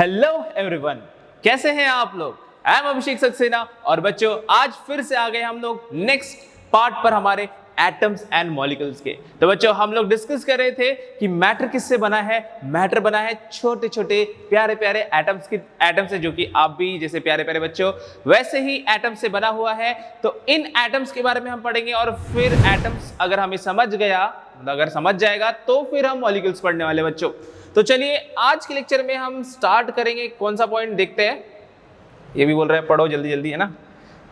Hello everyone, कैसे हैं आप लोग। आई एम अभिषेक सक्सेना और बच्चों आज फिर से आ गए हम लोग नेक्स्ट पार्ट पर हमारे एटम्स एंड मॉलिक्यूल्स के। तो बच्चों हम लोग डिस्कस कर रहे थे कि मैटर किससे बना है। मैटर बना है छोटे छोटे प्यारे प्यारे एटम से, जो कि आप भी जैसे प्यारे प्यारे बच्चों वैसे ही एटम से बना हुआ है। तो इन एटम्स के बारे में हम पढ़ेंगे और फिर एटम्स अगर हमें समझ जाएगा तो फिर हम मॉलिक्यूल्स पढ़ने वाले बच्चों। तो चलिए आज के लेक्चर में हम स्टार्ट करेंगे। कौन सा पॉइंट देखते हैं, ये भी बोल रहे हैं पढ़ो जल्दी जल्दी, है ना।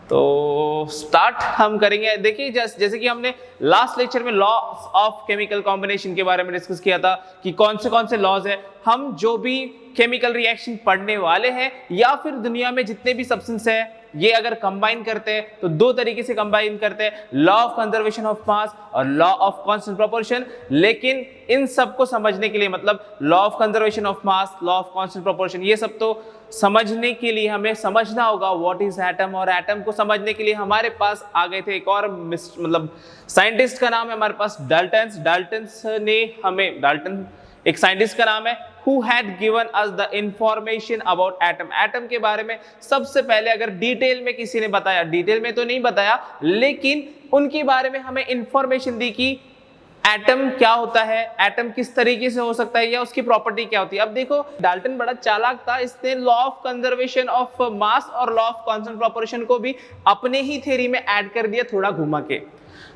तो स्टार्ट हम करेंगे। देखिए जैसे कि हमने लास्ट लेक्चर में लॉज ऑफ केमिकल कॉम्बिनेशन के बारे में डिस्कस किया था कि कौन से लॉज है। हम जो भी केमिकल रिएक्शन पढ़ने वाले हैं या फिर दुनिया में जितने भी सब्सटेंस है ये अगर कंबाइन करते हैं तो दो तरीके से कंबाइन करते हैं, लॉ ऑफ कंजर्वेशन ऑफ मास और लॉ ऑफ कांस्टेंट प्रोपोर्शन। लेकिन इन सब को समझने के लिए, मतलब law of conservation of mass, law of constant proportion, ये सब तो समझने के लिए हमें समझना होगा व्हाट इज एटम। और एटम को समझने के लिए हमारे पास आ गए थे एक और मतलब साइंटिस्ट का नाम है हमारे पास डाल्टन एक साइंटिस्ट का नाम है who had given us the information about atom। Atom के बारे में सबसे पहले अगर डिटेल में किसी ने बताया, डिटेल में तो नहीं बताया लेकिन उनके बारे में हमें इंफॉर्मेशन दी कि एटम क्या होता है, एटम किस तरीके से हो सकता है या उसकी प्रॉपर्टी क्या होती है। अब देखो डाल्टन बड़ा चालाक था, इसने लॉ ऑफ कंजर्वेशन ऑफ मास और लॉ ऑफ कांस्टेंट प्रोपोर्शन को भी अपने ही थ्योरी में ऐड कर दिया, थोड़ा घुमा के।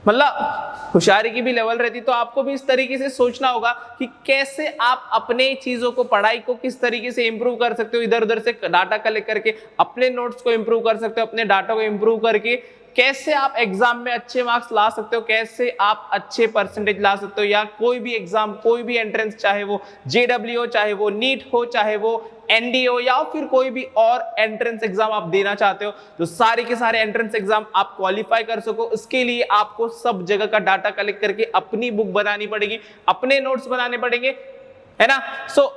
मतलब होशियारी की भी लेवल रहती, तो आपको भी इस तरीके से सोचना होगा कि कैसे आप अपने चीजों को, पढ़ाई को किस तरीके से इंप्रूव कर सकते हो। इधर उधर से डाटा कलेक्ट करके अपने नोट्स को इंप्रूव कर सकते हो, अपने डाटा को इंप्रूव करके कैसे आप एग्जाम में अच्छे मार्क्स ला सकते हो, कैसे आप अच्छे परसेंटेज ला सकते हो। या कोई भी एग्जाम, कोई भी एंट्रेंस, चाहे वो जेडब्ल्यू हो, चाहे वो नीट हो, चाहे वो एनडीए हो या फिर कोई भी और एंट्रेंस एग्जाम आप देना चाहते हो, तो सारे के सारे एंट्रेंस एग्जाम आप क्वालिफाई कर सको, इसके लिए आपको सब जगह का डाटा कलेक्ट करके अपनी बुक बनानी पड़ेगी, अपने नोट्स बनाने पड़ेंगे, है ना। सो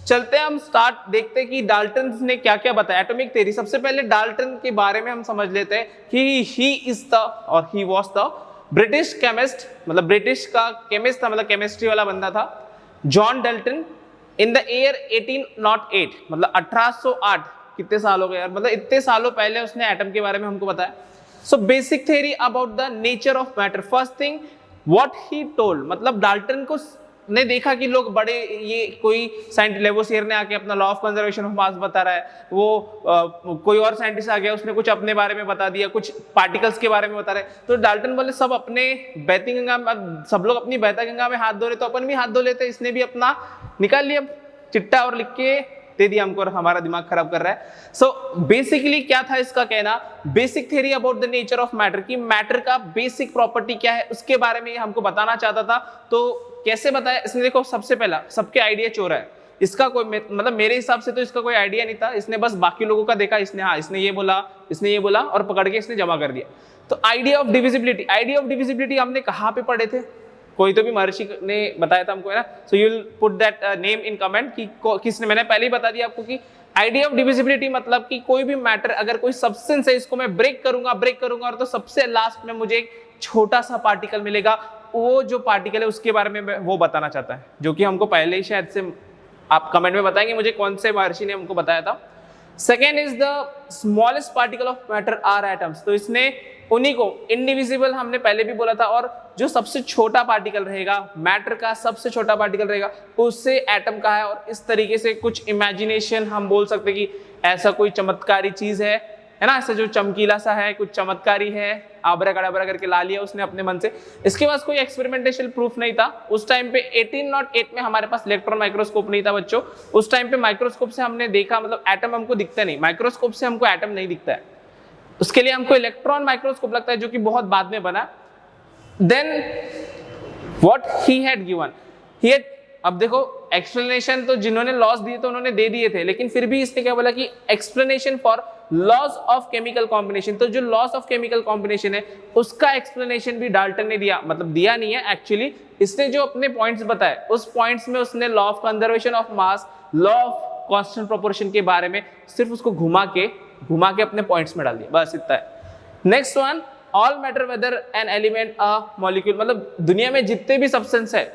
चलते हैं हम स्टार्ट, देखते हैं कि डाल्टन ने क्या क्या बताया एटॉमिक थ्योरी। सबसे पहले डाल्टन के बारे में हम समझ लेते हैं कि he was the British chemist, मतलब ब्रिटिश का केमिस्ट था, मतलब केमिस्ट्री वाला बंदा था, John Dalton in the year 1808, मतलब 1808। कितने साल हो गए यार, मतलब इतने सालों पहले उसने एटम के बारे में हमको बताया। So basic theory about the nature of matter. First thing what he told, मतलब डाल्टन को ने देखा कि लोग बड़े, ये कोई साइंटिस्ट लेवोसियर ने आके अपना लॉ ऑफ कंजर्वेशन ऑफ मास बता रहा है, वो कोई और साइंटिस्ट आ गया उसने कुछ अपने बारे में बता दिया, कुछ पार्टिकल्स के बारे में बता रहे। तो डाल्टन बोले सब अपने बहती गंगा में, सब लोग अपनी बहता गंगा में हाथ धो रहे तो अपन भी हाथ धो लेते। इसने भी अपना निकाल लिया चिट्टा और लिख के दे दिया हमको और हमारा दिमाग खराब कर रहा है। सो बेसिकली क्या था इसका कहना, basic theory about the nature of matter, की मैटर का बेसिक प्रॉपर्टी क्या है उसके बारे में हमको बताना चाहता था। तो कैसे बताया इसने, देखो सबसे पहला सबके आइडिया चोरा है इसका, कोई मतलब मेरे हिसाब से तो इसका कोई आइडिया नहीं था, इसने बस बाकी लोगों का देखा, इसने ये बोला और पकड़ के इसने जमा कर दिया। तो आइडिया ऑफ डिविजिबिलिटी हमने कहाँ पे पढ़े थे, कोई तो भी महर्षि ने बताया था हमको, है ना। So you will put that name in comment कि किसने, मैंने पहले ही बता दिया आपको कि आइडिया ऑफ डिविजिबिलिटी मतलब कि कोई भी मैटर, अगर कोई सब्सटेंस है इसको मैं ब्रेक करूंगा और तो सबसे लास्ट में मुझे एक छोटा सा पार्टिकल मिलेगा, वो जो पार्टिकल है उसके बारे में वो बताना चाहता है, जो कि हमको पहले ही शायद से आप कमेंट में बताएंगे मुझे कौन से महर्षि ने हमको बताया था। Second is the smallest particle of matter are atoms. तो इसने उन्हीं को इनडिविजिबल हमने पहले भी बोला था, और जो सबसे छोटा पार्टिकल रहेगा मैटर का, सबसे छोटा पार्टिकल रहेगा उससे एटम का है। और इस तरीके से कुछ इमेजिनेशन हम बोल सकते कि ऐसा कोई चमत्कारी चीज है ना, ऐसा जो चमकीला सा है, कुछ चमत्कारी है, आबरा गड़ाबरा करके ला लिया उसने अपने मन से। इसके पास कोई एक्सपेरिमेंटेशनल प्रूफ नहीं था उस टाइम पे। 1808 में हमारे पास इलेक्ट्रॉन माइक्रोस्कोप नहीं था बच्चों। उस टाइम पे माइक्रोस्कोप से हमने देखा, मतलब एटम हमको दिखता नहीं, माइक्रोस्कोप से हमको एटम नहीं दिखता है, उसके लिए हमको इलेक्ट्रॉन माइक्रोस्कोप लगता है जो कि बहुत बाद में बना। Then what he had given, अब देखो एक्सप्लेनेशन तो जिन्होंने लॉस दिए तो उन्होंने दे दिए थे, लेकिन फिर भी इसने क्या बोला कि explanation for loss of chemical combination. तो जो लॉस ऑफ केमिकल कॉम्बिनेशन है उसका एक्सप्लेनेशन भी डाल्टन ने दिया, मतलब दिया नहीं है एक्चुअली, इसने जो अपने पॉइंट्स बताए उस पॉइंट्स में उसने law of conservation of mass, law of constant proportion के बारे में सिर्फ उसको घुमा के अपने पॉइंट्स में डाल दिया, बस इतना है। Next one, all matter whether an element a molecule, मतलब दुनिया में जितने भी सब्सटेंस है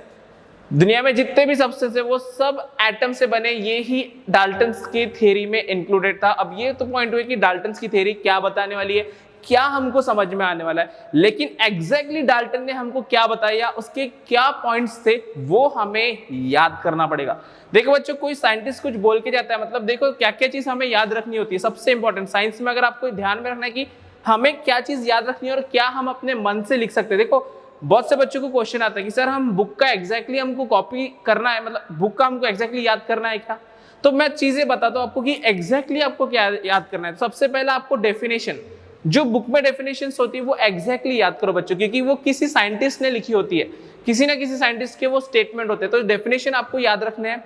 दुनिया में जितने भी सब्सटेंस है वो सब एटम से बने, ये ही डाल्टन्स की थ्योरी में इंक्लूडेड था। अब ये तो पॉइंट हुए कि डाल्टन्स की थ्योरी क्या बताने वाली है, क्या हमको समझ में आने वाला है, लेकिन एग्जैक्टली डाल्टन ने हमको क्या बताया, उसके क्या पॉइंट्स थे, वो हमें याद करना पड़ेगा। देखो बच्चों, कोई साइंटिस्ट कुछ बोल के जाता है, मतलब देखो क्या क्या चीज हमें याद रखनी होती है। सबसे इंपॉर्टेंट साइंस में अगर आपको ध्यान में रखना है कि हमें क्या चीज याद रखनी है और क्या हम अपने मन से लिख सकते हैं। देखो बहुत से बच्चों को क्वेश्चन आता है कि सर हम बुक का एग्जैक्टली हमको कॉपी करना है, मतलब बुक का हमको एग्जैक्टली याद करना है क्या? तो मैं चीजें बताता हूं आपको कि एग्जैक्टली आपको क्या याद करना है। सबसे पहला आपको डेफिनेशन, जो बुक में डेफिनेशन होती है वो एग्जैक्टली याद करो बच्चों, क्योंकि वो किसी साइंटिस्ट ने लिखी होती है, किसी ना किसी साइंटिस्ट के वो स्टेटमेंट होते हैं, तो डेफिनेशन आपको याद रखने हैं।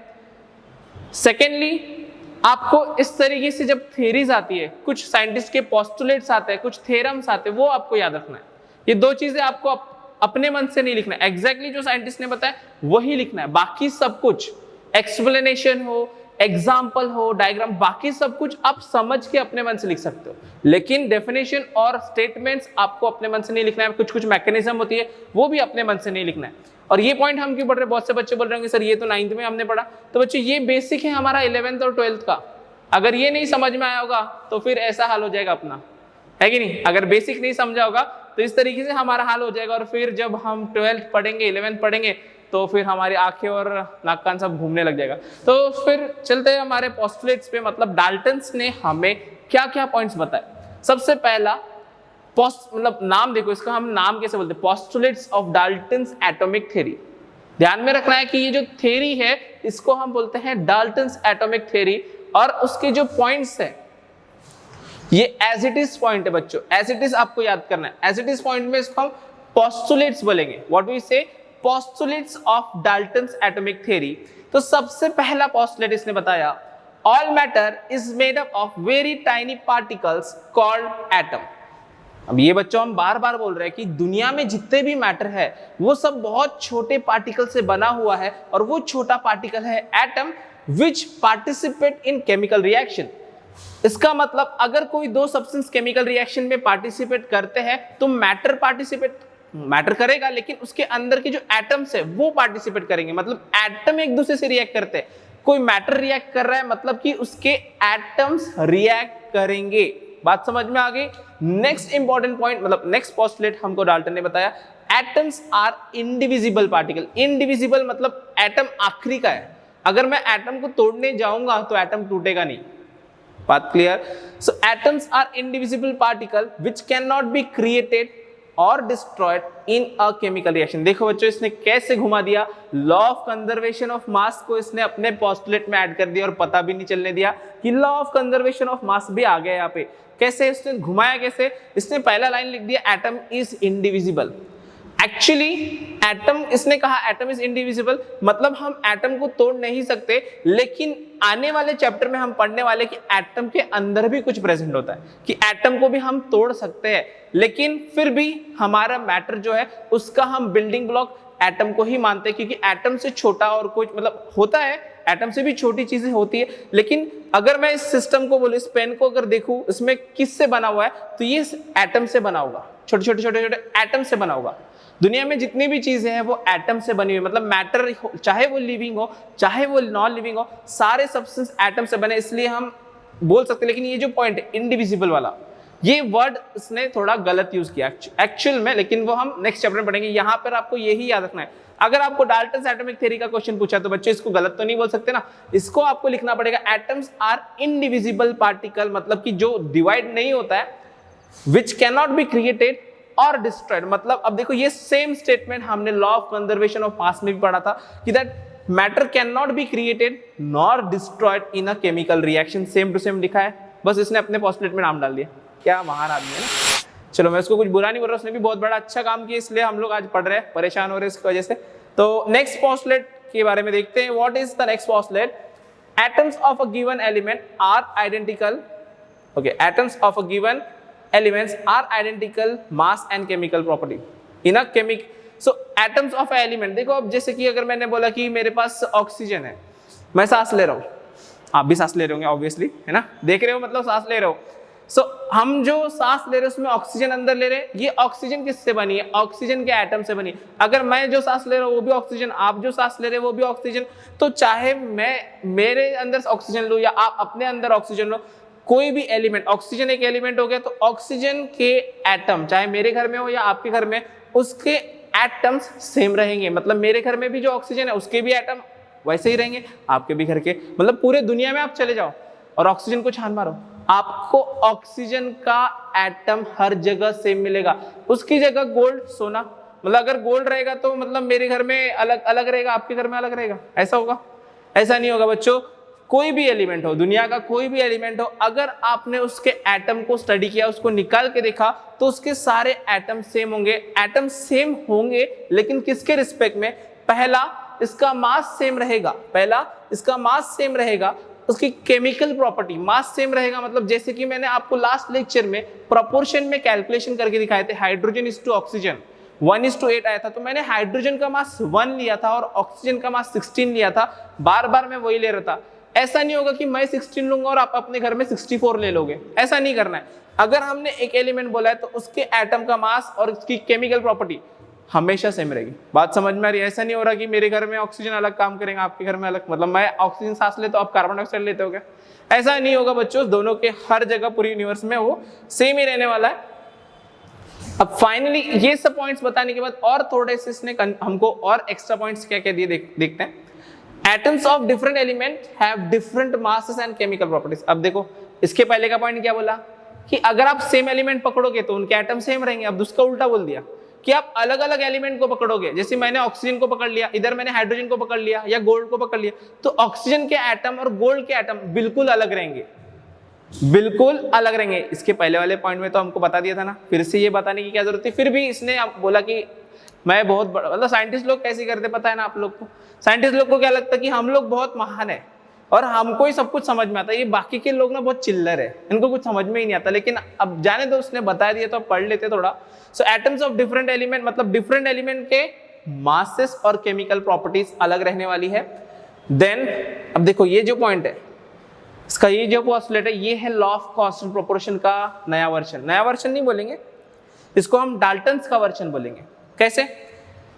सेकेंडली आपको इस तरीके से जब थ्योरीज आती है, कुछ साइंटिस्ट के पोस्टुलेट्स आते हैं, कुछ थ्योरम्स आते हैं, वो आपको याद रखना है। ये दो चीजें आपको अपने मन से नहीं लिखना है, एग्जैक्टली जो साइंटिस्ट ने बताया वही लिखना है। बाकी सब कुछ एक्सप्लेनेशन हो, एग्जाम्पल हो, डायग्राम, बाकी सब कुछ आप समझ के अपने मन से लिख सकते हो, लेकिन डेफिनेशन और स्टेटमेंट्स आपको अपने मन से नहीं लिखना है। कुछ कुछ मैकेनिज्म होती है वो भी अपने मन से नहीं लिखना है। और ये पॉइंट हम क्यों पढ़ रहे हैं, बहुत से बच्चे बोल रहे होंगे सर ये तो 9th में हमने पढ़ा। तो बच्चों ये बेसिक है हमारा 11th और 12th का, अगर ये नहीं समझ में आया होगा तो फिर ऐसा हाल हो जाएगा अपना, है कि नहीं? अगर बेसिक नहीं समझा होगा तो इस तरीके से हमारा हाल हो जाएगा, और फिर जब हम 12th पढ़ेंगे, 11th पढ़ेंगे, तो फिर हमारी आंखें और नाक कान सब घूमने लग जाएगा। तो फिर चलते हैं हमारे पोस्टुलेट्स पे, मतलब डाल्टन्स ने हमें क्या क्या पॉइंट्स बताए। सबसे पहला मतलब नाम देखो इसका, हम नाम कैसे बोलते हैं, postulates of Dalton's atomic theory. ध्यान में रखना है कि ये जो थ्योरी है इसको हम बोलते हैं डाल्टन्स एटॉमिक थ्योरी, और उसके जो पॉइंट्स है ये एज इट इज पॉइंट है बच्चों, एज इट इज आपको याद करना है। एज इट इज पॉइंट में इसको हम पोस्टुलेट्स बोलेंगे। व्हाट वी से, postulates of Dalton's atomic theory. तो सबसे पहला पोस्टुलेट इसने बताया, all matter is made up of very tiny particles called atom. अब ये बच्चों हम बार बार बोल रहे हैं कि दुनिया में जितने भी मैटर है वो सब बहुत छोटे पार्टिकल से बना हुआ है, और वो छोटा पार्टिकल है atom, which participate in chemical reaction. इसका मतलब अगर कोई दो सब्सटेंस केमिकल रिएक्शन में पार्टिसिपेट करते हैं तो मैटर करेगा, लेकिन उसके अंदर के जो एटम्स है वो पार्टिसिपेट करेंगे। मतलब एटम एक दूसरे से रिएक्ट करते हैं, कोई मैटर रिएक्ट कर रहा है मतलब कि उसके एटम्स रिएक्ट करेंगे। बात समझ में आ गई? नेक्स्ट इंपॉर्टेंट पॉइंट, मतलब नेक्स्ट पोस्टुलेट हमको डाल्टन ने बताया, atoms are indivisible particle. Indivisible मतलब एटम आखिरी का है, अगर मैं एटम को तोड़ने जाऊंगा तो एटम टूटेगा नहीं। बात clear? So atoms are indivisible particle which can not be created और destroyed in a chemical reaction. देखो बच्चों इसने कैसे घुमा दिया, law of conservation of mass को इसने अपने पोस्टुलेट में ऐड कर दिया और पता भी नहीं चलने दिया कि लॉ ऑफ कंजर्वेशन ऑफ मास भी आ गया यहाँ पे। कैसे इसने घुमाया, कैसे? इसने पहला लाइन लिख दिया atom is indivisible. Actually atom, इसने कहा एटम इज इंडिविजिबल, मतलब हम एटम को तोड़ नहीं सकते, लेकिन आने वाले चैप्टर में हम पढ़ने वाले कि एटम के अंदर भी कुछ प्रेजेंट होता है, कि एटम को भी हम तोड़ सकते हैं, लेकिन फिर भी हमारा मैटर जो है उसका हम बिल्डिंग ब्लॉक एटम को ही मानते हैं, क्योंकि एटम से छोटा और कुछ मतलब होता है, एटम से भी छोटी चीजें होती है। लेकिन अगर मैं इस सिस्टम को बोलूं, इस पेन को अगर देखूं, इसमें किससे बना हुआ है, तो ये एटम से बना होगा, छोटे छोटे छोटे छोटे एटम से बना होगा। दुनिया में जितनी भी चीजें हैं वो एटम से बनी हुई, मतलब मैटर, चाहे वो लिविंग हो चाहे वो नॉन लिविंग हो, सारे सब्सटेंस एटम से बने, इसलिए हम बोल सकते हैं। लेकिन ये जो पॉइंट है इंडिविजिबल वाला, ये वर्ड इसने थोड़ा गलत यूज किया एक्चुअल में, लेकिन वो हम नेक्स्ट चैप्टर में पढ़ेंगे। यहाँ पर आपको यही याद रखना है, अगर आपको डाल्टन्स एटॉमिक थ्योरी का क्वेश्चन पूछा तो बच्चे इसको गलत तो नहीं बोल सकते ना, इसको आपको लिखना पड़ेगा एटम्स आर इंडिविजिबल पार्टिकल, मतलब कि जो डिवाइड नहीं होता है, which can not be created और डिस्ट्रॉयड। मतलब अब देखो ये सेम स्टेटमेंट हमने law of conservation of mass में भी पढ़ा था कि that matter can not be created nor destroyed in a chemical reaction. Same to same लिखा है, बस इसने अपने पोस्टुलेट में नाम डाल दिया। क्या महान आदमी है ना। चलो मैं उसको कुछ बुरा नहीं बोल रहा, उसने भी बहुत बड़ा अच्छा काम किया, इसलिए हम लोग आज पढ़ रहे हैं, परेशान हो रहे हैं इसकी वजह से। तो नेक्स्ट पोस्टुलेट के बारे में देखते हैं। What is the next postulate? Atoms of a given element are identical. Okay, atoms of a given elements are identical mass and chemical property in a chemic so atoms of a element। देखो अब जैसे कि अगर मैंने बोला कि मेरे पास oxygen है, मैं सांस ले रहा हूँ, आप भी सांस ले रहे होंगे ऑब्वियसली, है ना, देख रहे हो मतलब सांस ले रहे हो। सो हम जो सांस ले रहे हैं उसमें ऑक्सीजन अंदर ले रहे हैं, ये ऑक्सीजन किससे बनी है, ऑक्सीजन के एटम से बनी। अगर मैं जो सांस ले रहा हूँ वो भी ऑक्सीजन, आप जो सांस ले रहे हैं वो भी ऑक्सीजन, तो चाहे मैं मेरे अंदर ऑक्सीजन लूँ या आप अपने अंदर ऑक्सीजन लो, कोई भी एलिमेंट, ऑक्सीजन एक एलिमेंट हो गया, तो ऑक्सीजन के एटम चाहे मेरे घर में हो या आपके घर में, उसके एटम्स सेम रहेंगे। मतलब मेरे घर में भी जो ऑक्सीजन है उसके भी एटम वैसे ही रहेंगे, आपके भी घर के, मतलब पूरे दुनिया में आप चले जाओ और ऑक्सीजन को छान मारो, आपको ऑक्सीजन का एटम हर जगह सेम मिलेगा। उसकी जगह गोल्ड, सोना, मतलब अगर गोल्ड रहेगा तो मतलब मेरे घर में अलग अलग रहेगा, आपके घर में अलग रहेगा, ऐसा होगा? ऐसा नहीं होगा बच्चों। कोई भी एलिमेंट हो, दुनिया का कोई भी एलिमेंट हो, अगर आपने उसके एटम को स्टडी किया, उसको निकाल के देखा, तो उसके सारे एटम सेम होंगे। एटम सेम होंगे लेकिन किसके रिस्पेक्ट में? पहला, इसका मास सेम रहेगा, पहला इसका मास सेम रहेगा, उसकी केमिकल प्रॉपर्टी, मास सेम रहेगा। मतलब जैसे कि मैंने आपको लास्ट लेक्चर में प्रोपोर्शन में कैलकुलेशन करके दिखाए थे, हाइड्रोजन इज टू ऑक्सीजन 1:8 आया था, तो मैंने हाइड्रोजन का मास 1 लिया था और ऑक्सीजन का मास 16 लिया था, बार बार मैं वही ले रहा था। ऐसा नहीं होगा कि मैं 16 लूंगा और आप अपने घर में 64 ले लोगे, ऐसा नहीं करना है। अगर हमने एक एलिमेंट बोला है तो उसके एटम का मास और उसकी केमिकल प्रॉपर्टी हमेशा सेम रहेगी। बात समझ में आ रही है? ऐसा नहीं हो रहा कि मेरे घर में ऑक्सीजन अलग काम करेगा, आपके घर में अलग, मतलब मैं ऑक्सीजन सांस लेता हूं, आप कार्बन डाइऑक्साइड लेते हो क्या? ऐसा नहीं होगा बच्चों, दोनों के हर जगह पूरी यूनिवर्स में वो सेम ही रहने वाला है। अब फाइनली ये सब पॉइंट्स बताने के बाद और थोड़े से इसने हमको और एक्स्ट्रा पॉइंट्स क्या क्या दिए देखते हैं। Atoms of different element have different masses and chemical properties. अब देखो इसके पहले का पॉइंट क्या बोला कि अगर आप सेम एलिमेंट पकड़ोगे तो उनके एटम सेम रहेंगे। अब उसका उल्टा बोल दिया कि आप अलग अलग एलिमेंट को पकड़ोगे, जैसे मैंने ऑक्सीजन को पकड़ लिया, इधर मैंने हाइड्रोजन को पकड़ लिया या गोल्ड को पकड़ लिया, तो ऑक्सीजन के एटम और गोल्ड के एटम बिल्कुल अलग रहेंगे, बिल्कुल अलग रहेंगे। इसके पहले वाले पॉइंट में तो हमको बता दिया था ना, फिर से ये बताने की क्या जरूरत थी? फिर भी इसने बोला कि मैं बहुत बड़ा, मतलब साइंटिस्ट लोग कैसे करते पता है ना आप लोग को? साइंटिस्ट लोग को क्या लगता है कि हम लोग बहुत महान है और हमको ही सब कुछ समझ में आता है, ये बाकी के लोग ना बहुत चिल्लर है, इनको कुछ समझ में ही नहीं आता। लेकिन अब जाने दो, उसने बता दिया तो अब पढ़ लेते थोड़ा। सो एटम्स ऑफ डिफरेंट एलिमेंट, मतलब डिफरेंट एलिमेंट के मासेस और केमिकल प्रॉपर्टीज अलग रहने वाली है। देन अब देखो ये जो पॉइंट है इसका, ये जो पोस्टुलेट है, ये है लॉ ऑफ कांस्टेंट प्रोपोर्शन का नया वर्जन। नया वर्जन नहीं बोलेंगे इसको, हम डाल्टन्स का वर्जन बोलेंगे। कैसे?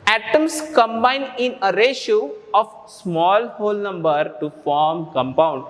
Atoms combine in a ratio of small whole number to form compound।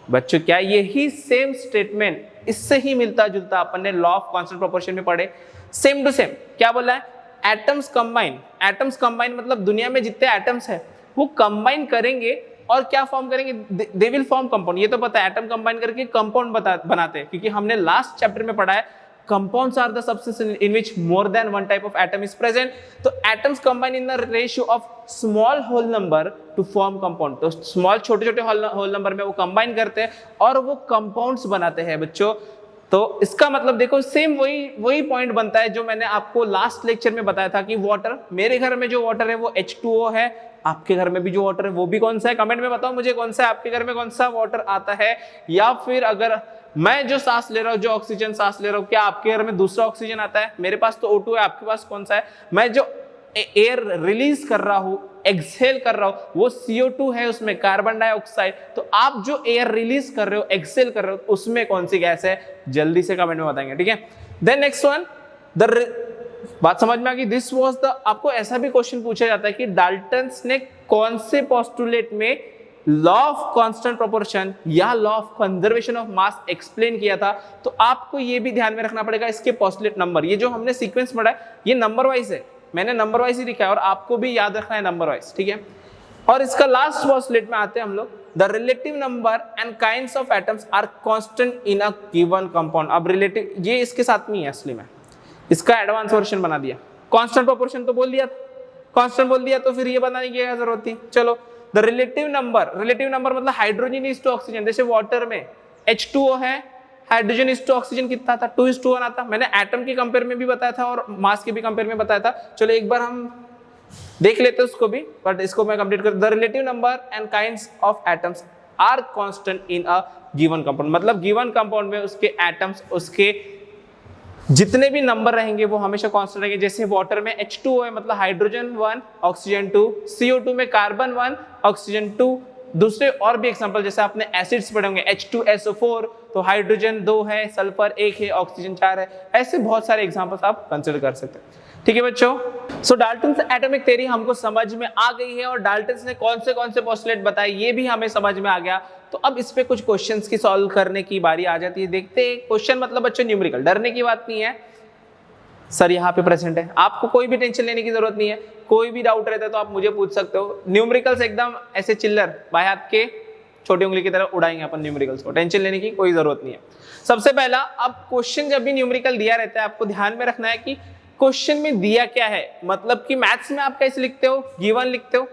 बच्चों क्या यही सेम स्टेटमेंट इससे ही मिलता जुलता अपन ने लॉ ऑफ कांस्टेंट प्रोपोर्शन में पढ़े, सेम टू सेम। क्या बोला है? एटम्स कंबाइन, एटम्स कंबाइन मतलब दुनिया में जितने एटम्स है वो कंबाइन करेंगे और क्या फॉर्म करेंगे? They will form compound. ये तो पता है, एटम कंबाइन करके कंपाउंड बनाते हैं, क्योंकि हमने लास्ट चैप्टर में पढ़ा है compounds are the substances in which more than one type of atom is present। तो atoms combine in the ratio of small whole number to form compound। तो small छोटे छोटे whole number में वो combine करते हैं और वो compounds बनाते हैं बच्चों। तो इसका मतलब देखो सेम वही पॉइंट बनता है जो मैंने आपको लास्ट लेक्चर में बताया था कि वाटर, मेरे घर में जो वाटर है वो H2O है, आपके घर में भी जो वाटर है वो भी कौन सा है? कमेंट में बताओ मुझे कौन सा है, आपके घर में कौन सा वाटर आता है। या फिर अगर मैं जो सांस ले रहा हूँ, जो ऑक्सीजन सांस ले रहा हूँ, क्या आपके घर में दूसरा ऑक्सीजन आता है? मेरे पास तो O2 है, आपके पास कौन सा है? मैं जो एयर रिलीज कर रहा हूँ, एक्सहेल कर रहा हूँ, वो CO2 है, उसमें कार्बन डाइऑक्साइड। तो आप जो एयर रिलीज कर रहे हो, एक्सहेल कर रहे हो, उसमें कौन सी गैस है? जल्दी से कमेंट में बताएंगे, ठीक है? देन नेक्स्ट वन, बात समझ में आ गई? दिस वाज द, आपको ऐसा भी क्वेश्चन पूछा जाता है कि डाल्टन्स ने कौन से पोस्टुलेट में लॉ ऑफ कांस्टेंट प्रोपोर्शन या law of conservation of mass explain किया था? तो आपको ये भी ध्यान में रखना पड़ेगा इसके पोस्टुलेट नंबर। ये जो हमने सीक्वेंस पढ़ा है ये नंबर वाइज है, मैंने नंबर वाइज ही लिखा है और आपको भी याद रखना है नंबर वाइज, ठीक है? और इसका लास्ट पोस्टुलेट में आते हैं हम लोग, the relative number and kinds of atoms are constant in a given compound. अब रिलेटिव ये इसके साथ नहीं है असली में, इसका एडवांस वर्जन बना दिया। कांस्टेंट प्रोपोर्शन तो बोल दिया, कांस्टेंट बोल दिया, तो फिर ये बनाने की क्या जरूरत थी? चलो, द रिलेटिव नंबर मतलब हाइड्रोजन इज टू ऑक्सीजन। जैसे वाटर में H2O है, हाइड्रोजन इज टू ऑक्सीजन कितना था? 2:1 आता। मैंने एटम के कंपेयर में भी बताया था और मास के भी कंपेयर में बताया था। चलो एक बार हम देख लेते हैं उसको भी, बट इसको मैं कंप्लीट कर। The relative number and kinds of atoms are constant in a given compound. मतलब गिवन कंपाउंड में उसके एटम्स, उसके जितने भी नंबर रहेंगे वो हमेशा कांस्टेंट रहेंगे। जैसे वाटर में H2O है, मतलब हाइड्रोजन 1 ऑक्सीजन 2, CO2 में कार्बन 1 ऑक्सीजन 2। दूसरे और भी एग्जांपल जैसे आपने एसिड्स पढ़े होंगे, H2SO4, तो हाइड्रोजन 2 है, सल्फर 1 है, ऑक्सीजन 4 है। ऐसे बहुत सारे एग्जांपल्स आप कंसिडर कर सकते हैं। ठीक है बच्चों, सो डाल्टन्स एटॉमिक थ्योरी हमको समझ में आ गई है और डाल्टन्स ने कौन से पोस्टुलेट बताए ये भी हमें समझ में आ गया। तो अब इस पे कुछ क्वेश्चंस की सॉल्व करने की बारी आ जाती है। देखते हैं क्वेश्चन, मतलब बच्चों न्यूमेरिकल, डरने की बात नहीं है, सर यहाँ पे प्रेजेंट है, आपको कोई भी टेंशन लेने की जरूरत नहीं है। कोई भी डाउट रहता है तो आप मुझे पूछ सकते हो। न्यूमेरिकल्स एकदम ऐसे चिल्लर बाएं हाथ के छोटी उंगली की तरह उड़ाएंगे अपन न्यूमेरिकल्स को, टेंशन लेने की कोई जरूरत नहीं है। सबसे पहला, अब क्वेश्चन जब भी न्यूमेरिकल दिया रहता है आपको ध्यान में रखना है कि क्वेश्चन में दिया क्या है। मतलब कि मैथ्स में आप कैसे लिखते हो, गिवन लिखते हो।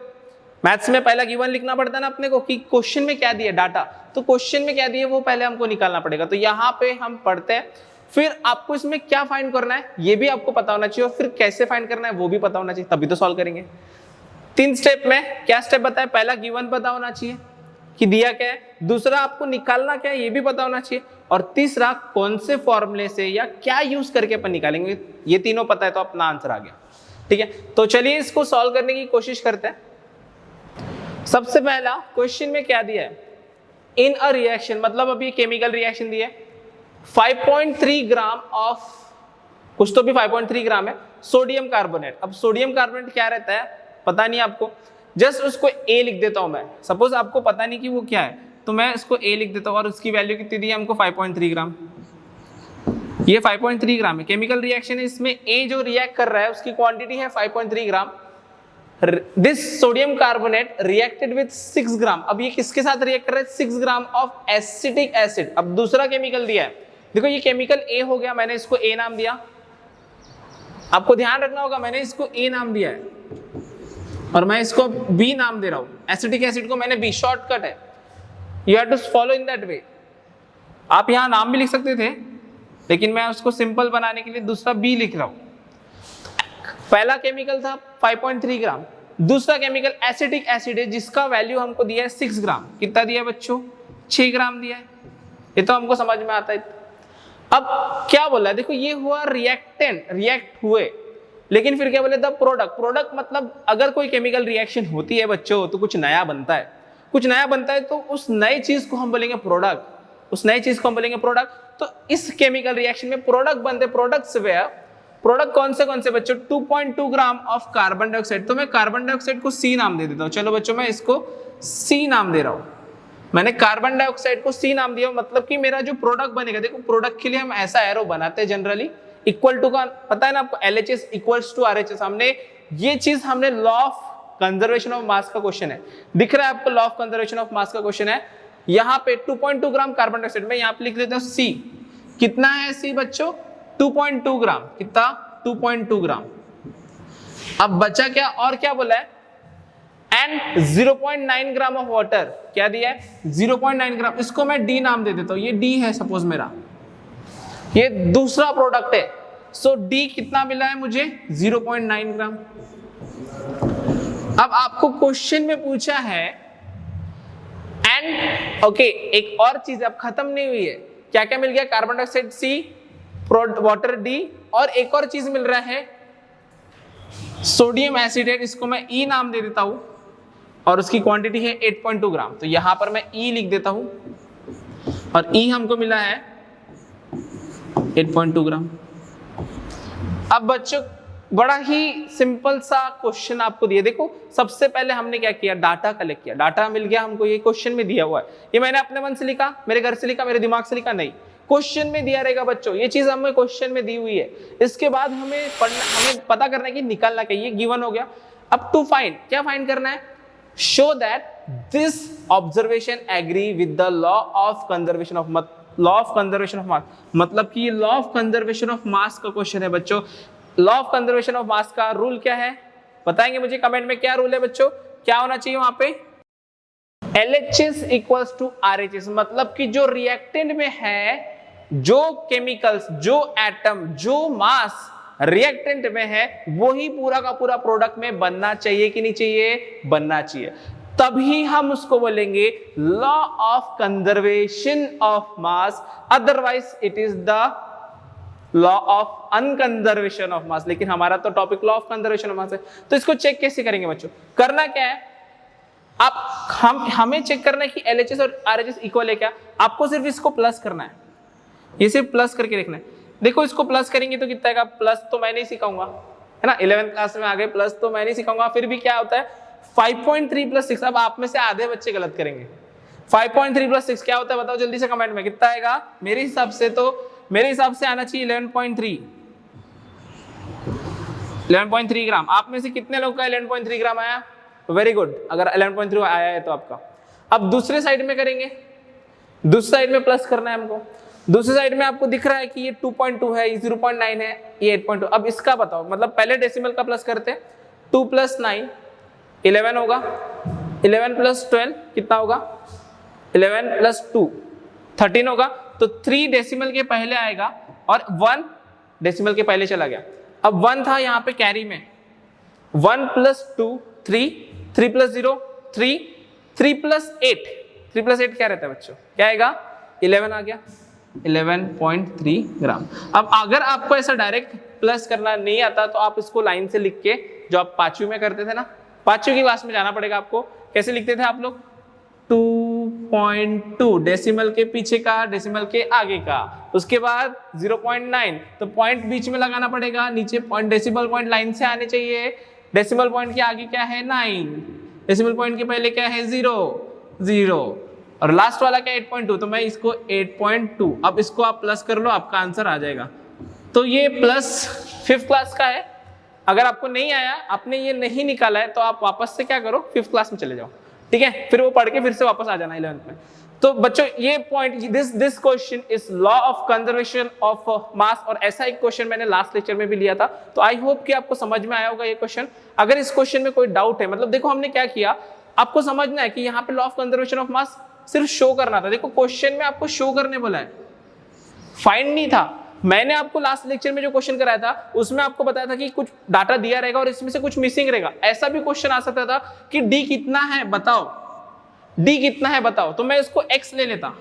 मैथ्स में पहला गिवन लिखना पड़ता है ना अपने को कि क्वेश्चन में क्या दिया डाटा, तो क्वेश्चन में क्या दिया वो पहले हमको निकालना पड़ेगा। तो यहाँ पे हम पढ़ते हैं, फिर आपको इसमें क्या फाइंड करना है ये भी आपको पता होना चाहिए और फिर कैसे फाइंड करना है वो भी पता होना चाहिए, तभी तो सॉल्व करेंगे। 3 स्टेप में क्या स्टेप बताया, पहला गिवन पता होना चाहिए कि दिया क्या है, दूसरा आपको निकालना क्या है ये भी पता होना चाहिए, और तीसरा कौन से फॉर्मूले से या क्या यूज करके अपन निकालेंगे, ये तीनों पता है तो अपना आंसर आ गया। ठीक है, तो चलिए इसको सॉल्व करने की कोशिश करते हैं। सबसे पहला क्वेश्चन में क्या दिया है, इन अ रिएक्शन, मतलब अभी केमिकल रिएक्शन दिया है, 5.3 ग्राम ऑफ, कुछ तो भी 5.3 ग्राम है, सोडियम कार्बोनेट। अब सोडियम कार्बोनेट क्या रहता है पता नहीं आपको, जस्ट उसको ए लिख देता हूं मैं। सपोज आपको पता नहीं कि वो क्या है तो मैं इसको ए लिख देता हूं और उसकी वैल्यू कितनी दी है हमको 5.3 ग्राम। ये 5.3 ग्राम है, केमिकल रिएक्शन है, इसमें ए जो रिएक्ट कर रहा है उसकी क्वांटिटी है 5.3 gram. This sodium carbonate reacted with 6 gram. अब ये किसके साथ रिएक्ट कर रहा है, 6 ग्राम ऑफ एसिटिक एसिड। अब दूसरा केमिकल दिया है, देखो ये केमिकल ए हो गया, मैंने इसको ए नाम दिया, आपको ध्यान रखना होगा मैंने इसको ए नाम दिया है और मैं इसको बी नाम दे रहा हूं, एसिटिक एसिड को मैंने बी, शॉर्टकट है, you have to follow in that way. आप यहां नाम भी लिख सकते थे लेकिन मैं उसको सिंपल बनाने के लिए दूसरा बी लिख रहा हूं। पहला केमिकल था 5.3 ग्राम, दूसरा केमिकल एसिटिक एसिड है जिसका वैल्यू हमको दिया है 6 ग्राम। कितना दिया है बच्चों, 6 ग्राम दिया है, ये तो हमको समझ में आता है। अब क्या बोला है, देखो ये हुआ रिएक्टेंट, रिएक्ट हुए, लेकिन फिर क्या बोले द प्रोडक्ट। प्रोडक्ट मतलब अगर कोई केमिकल रिएक्शन होती है बच्चों तो कुछ नया बनता है, कुछ नया बनता है तो उस नई चीज को हम बोलेंगे प्रोडक्ट, उस नई चीज को हम बोलेंगे प्रोडक्ट। तो इस केमिकल रिएक्शन में प्रोडक्ट बनते, प्रोडक्ट्स वे, प्रोडक्ट कौन से बच्चों, 2.2 ग्राम ऑफ कार्बन डाइऑक्साइड। तो मैं कार्बन डाइऑक्साइड को सी नाम दे देता हूं। चलो बच्चों मैं इसको सी नाम दे रहा हूं, मैंने कार्बन डाइऑक्साइड को सी नाम दिया, मतलब कि मेरा जो प्रोडक्ट बनेगा, देखो प्रोडक्ट के लिए हम ऐसा एरो बनाते हैं जनरली, इक्वल टू का पता है ना आपको, LHS इक्वल्स टू RHS। हमने ये चीज हमने law of conservation of mass का क्वेश्चन है, दिख रहा है आपको, law of conservation of mass का क्वेश्चन है। यहाँ पे 2.2 ग्राम कार्बन डाइऑक्साइड में यहाँ पे लिख लेते हैं सी। कितना है सी बच्चों, 2.2 ग्राम। कितना, 2.2 ग्राम। अब बचा क्या, और क्या बोला है, एंड 0.9 ग्राम ऑफ वाटर। क्या दिया है, 0.9 ग्राम। इसको मैं डी नाम दे देता हूं, ये डी है सपोज मेरा, ये दूसरा प्रोडक्ट है। सो डी कितना मिला है मुझे, 0.9 ग्राम। अब आपको क्वेश्चन में पूछा है एंड ओके, एक और चीज अब खत्म नहीं हुई है, क्या क्या मिल गया, carbon dioxide C, water D, और एक और चीज मिल रहा है सोडियम एसिडेट, इसको मैं ई नाम दे देता हूं और उसकी क्वांटिटी है 8.2 ग्राम। तो यहां पर मैं ई लिख देता हूं और ई हमको मिला है 8.2 ग्राम। अब बच्चों बड़ा ही सिंपल सा क्वेश्चन आपको दिया, देखो सबसे पहले हमने क्या किया, डाटा कलेक्ट किया, डाटा मिल गया हमको, ये क्वेश्चन में दिया हुआ है, ये मैंने अपने मन से लिखा, मेरे घर से लिखा, मेरे दिमाग से लिखा नहीं, क्वेश्चन में दिया रहेगा बच्चों, ये चीज हमें क्वेश्चन में दी हुई है। इसके बाद हमें पढ़ना, हमें पता करना है कि निकालना क्या, ये गिवन हो गया। अब टू फाइंड, क्या फाइंड करना है, show that this observation agree with the law of conservation of, law of conservation of mass, मतलब कि ये law of conservation of mass का क्वेश्चन है बच्चों। Law of conservation of mass का रूल क्या है, बताएंगे मुझे कमेंट में, क्या रूल है बच्चों, क्या होना चाहिए वहां पे, LHS इक्वल्स टू RHS, मतलब कि जो रिएक्टेंट में है, जो केमिकल्स, जो एटम, जो मास रिएक्टेंट में है, वही पूरा का पूरा प्रोडक्ट में बनना चाहिए कि नहीं चाहिए, बनना चाहिए, तभी हम उसको बोलेंगे law of conservation of mass, otherwise it is the law of unconservation of mass. लेकिन हमारा तो topic law of conservation of mass है, तो इसको चेक कैसे करेंगे बच्चों, करना क्या है, हमें चेक करना है कि LHS और RHS इक्वल है क्या, आपको सिर्फ इसको प्लस करना है, ये सिर्फ प्लस करके देखना है। देखो इसको प्लस करेंगे तो कितना आएगा, प्लस तो मैं नहीं सिखाऊंगा है ना, 11th क्लास में आ गए, प्लस तो मैं नहीं सिखाऊंगा, फिर भी क्या होता है 5.3 + 6, अब आप में से आधे बच्चे गलत करेंगे। 5.3 + 6 क्या होता है बताओ जल्दी से कमेंट में, कितना आएगा? मेरे हिसाब से आना चाहिए 11.3 ग्राम। आप में से कितने लोग का 11.3 ग्राम आया? वेरी गुड, अगर 11.3 आया है तो आपका। अब दूसरे साइड में करेंगे, दूसरी साइड में प्लस करना है हमको। दूसरी साइड में आपको दिख रहा है कि ये 2.2 है, ये 0.9 है, ये 8.2। अब इसका बताओ, मतलब पहले डेसिमल का प्लस करते हैं, 2 + 9 11 होगा, 11 + 12 कितना होगा, 11 + 2 13 होगा। तो 3 डेसिमल के पहले आएगा और 1 डेसिमल के पहले चला गया। अब 1 था यहाँ पे कैरी में, 1 + 2 3, 3 + 0 3, 3 + 8, 3 + 8 क्या रहता है बच्चों, क्या आएगा? 11 आ गया, 11.3 ग्राम। अब अगर आपको ऐसा डायरेक्ट प्लस करना नहीं आता तो आप इसको लाइन से लिख के, जो आप 5वीं में करते थे ना, 5वीं की क्लास में जाना पड़ेगा आपको। कैसे लिखते थे आप लोग? 2.2 डेसिमल के पीछे का, डेसिमल के आगे का, उसके बाद 0.9, तो पॉइंट बीच में लगाना पड़ेगा, नीचे पॉइंट, डेसिमल पॉइंट लाइन से आने चाहिए। डेसिमल पॉइंट के आगे क्या है? 9, डेसिमल पॉइंट के पहले क्या है? 0 और लास्ट वाला क्या? 8.2, तो मैं इसको 8.2, अब इसको आप प्लस कर लो, आपका आंसर आ जाएगा। तो ये प्लस 5th क्लास का है। अगर आपको नहीं आया, आपने ये नहीं निकाला है, तो आप वापस से क्या करो, 5th क्लास में चले जाओ, ठीक है, फिर वो पढ़ के फिर से वापस आ जाना 11th में। तो बच्चों ये point, this question is law of conservation of मास, और ऐसा एक क्वेश्चन मैंने लास्ट लेक्चर में भी लिया था। तो आई होप कि आपको समझ में आया होगा ये क्वेश्चन। अगर इस क्वेश्चन में कोई डाउट है, मतलब देखो हमने क्या किया, आपको समझना है कि यहाँ पे लॉ ऑफ कंजर्वेशन ऑफ मास सिर्फ शो करना था। देखो क्वेश्चन में आपको शो करने बोला है, फाइंड नहीं था। मैंने आपको लास्ट लेक्चर में जो क्वेश्चन कराया था उसमें आपको बताया था कि कुछ डाटा दिया रहेगा और इसमें से कुछ मिसिंग रहेगा। ऐसा भी क्वेश्चन आ सकता था कि डी कितना है बताओ, डी कितना है बताओ, तो मैं इसको x ले लेता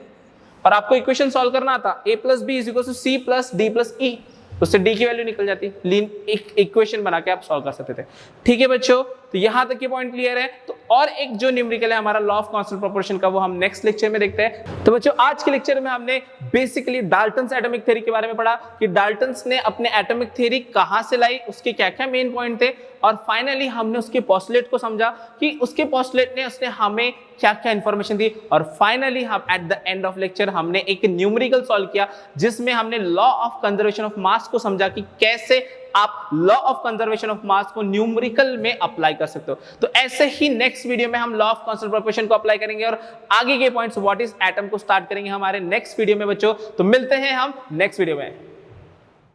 और आपको इक्वेशन सॉल्व करना आता, a + b = c + d + e, उससे d की वैल्यू निकल जाती, लीन इक्वेशन बना के आप सॉल्व कर सकते थे। ठीक है बच्चों, तो यहां तक ये पॉइंट क्लियर है। तो और एक जो न्यूमेरिकल है हमारा लॉ ऑफ कांस्टेंट प्रोपोर्शन का, वो हम नेक्स्ट लेक्चर में देखते हैं। तो बच्चों आज के लेक्चर में हमने बेसिकली डाल्टन्स एटॉमिक थ्योरी के बारे में पढ़ा कि डाल्टन्स ने अपने एटॉमिक थ्योरी कहां से लाई, उसके क्या क्या मेन पॉइंट थे, और फाइनली हमने उसके पोस्टुलेट को समझा कि उसके पोस्टुलेट ने उसने हमें क्या क्या इंफॉर्मेशन दी, और फाइनली हम at the end of lecture हमने एक न्यूमेरिकल सॉल्व किया जिसमें हमने law of conservation of mass को समझा कि कैसे आप law of conservation of mass को न्यूमेरिकल में अप्लाई कर सकते हो। तो ऐसे ही नेक्स्ट वीडियो में हम लॉ ऑफ कांस्टेंट प्रोपोर्शन को अप्लाई करेंगे और आगे के पॉइंट्स व्हाट इज एटम को स्टार्ट करेंगे हमारे नेक्स्ट वीडियो में बच्चों। तो मिलते हैं हम नेक्स्ट वीडियो में।